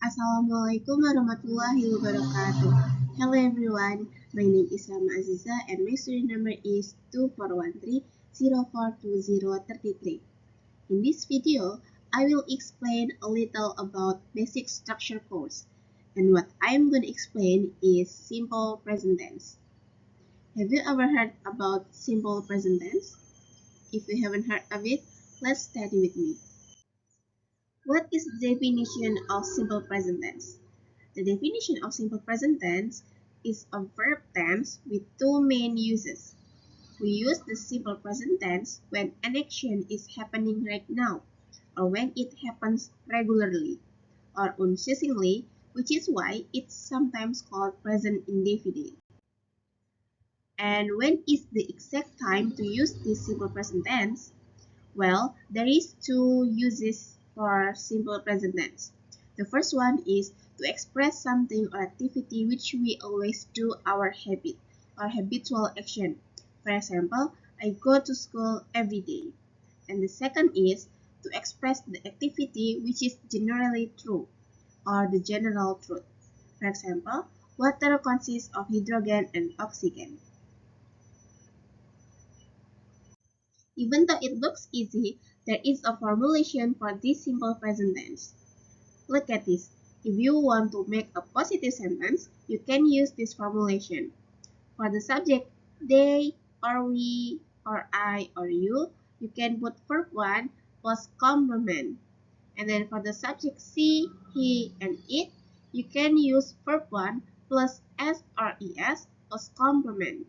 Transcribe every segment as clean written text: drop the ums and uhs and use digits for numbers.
Assalamualaikum warahmatullahi wabarakatuh. Hello everyone, my name is Rahma Azizah and my student number is 2413042033. In this video, I will explain a little about basic structure course, and what I am going to explain is simple present tense. Have you ever heard about simple present tense? If you haven't heard of it, let's study with me. What is the definition of simple present tense? The definition of simple present tense is a verb tense with two main uses. We use the simple present tense when an action is happening right now, or when it happens regularly, or unceasingly, which is why it's sometimes called present indefinite. And when is the exact time to use this simple present tense? Well, there is two uses for simple present tense. The first one is to express something or activity which we always do, our habit or habitual action. For example, I go to school every day. And the second is to express the activity which is generally true or the general truth. For example, water consists of hydrogen and oxygen. Even though it looks easy, there is a formulation for this simple present tense. Look at this. If you want to make a positive sentence, you can use this formulation. For the subject, they, or we, or I, or you can put verb 1 plus complement. And then for the subject she, he, and it, you can use verb 1 plus s or es plus complement.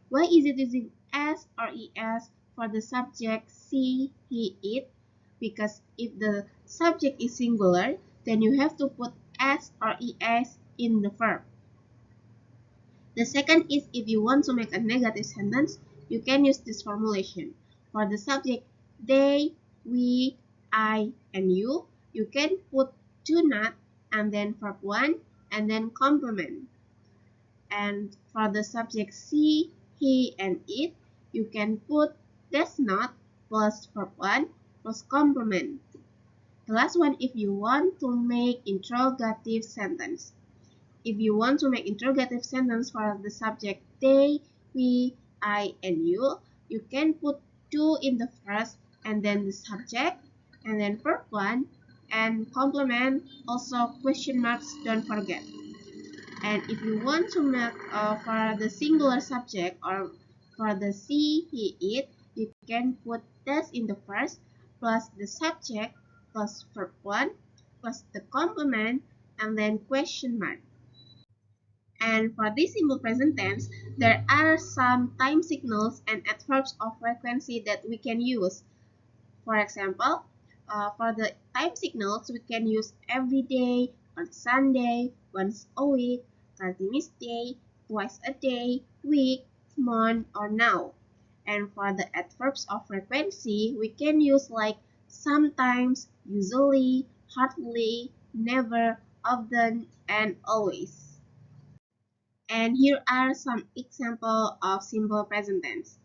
Why is it using s or es for the subject she, he, it? Because if the subject is singular, then you have to put s or es in the verb. The second is if you want to make a negative sentence, you can use this formulation. For the subject they, we, I, and you can put do not and then verb 1 and then complement. And for the subject she, he, and it, you can put does not plus verb 1 plus complement. The last one, if you want to make interrogative sentence. If you want to make interrogative sentence for the subject they, we, I, and you can put do in the first and then the subject and then verb 1 and complement, also question marks, don't forget. And if you want to make for the singular subject or for the she, he, it, you can put does in the first plus the subject plus verb 1 plus the complement and then question mark. And for this simple present tense, there are some time signals and adverbs of frequency that we can use. For example, for the time signals, we can use every day, on Sunday, once a week, continuous day, twice a day, week, month, or now. And for the adverbs of frequency, we can use like sometimes, usually, hardly, never, often, and always. And here are some examples of simple present tense.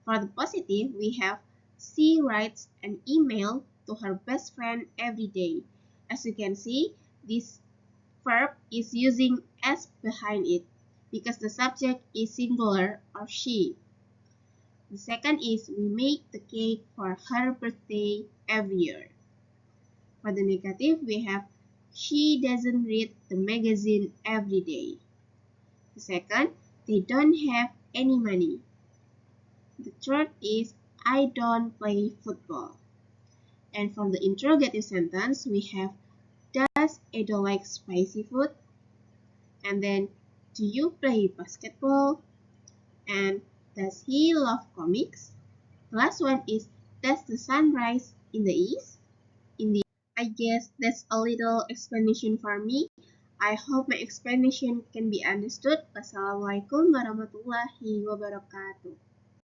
For the positive, we have she writes an email to her best friend every day. As you can see, this verb is using s behind it because the subject is singular or she. The second is we make the cake for her birthday every year. For the negative, we have she doesn't read the magazine every day. The second, they don't have any money. The third is I don't play football. And from the interrogative sentence, we have does Edo like spicy food? And then do you play basketball? And does he love comics? The last one is does the sun rise in the east? I guess that's a little explanation for me. I hope my explanation can be understood. Wassalamualaikum warahmatullahi wabarakatuh.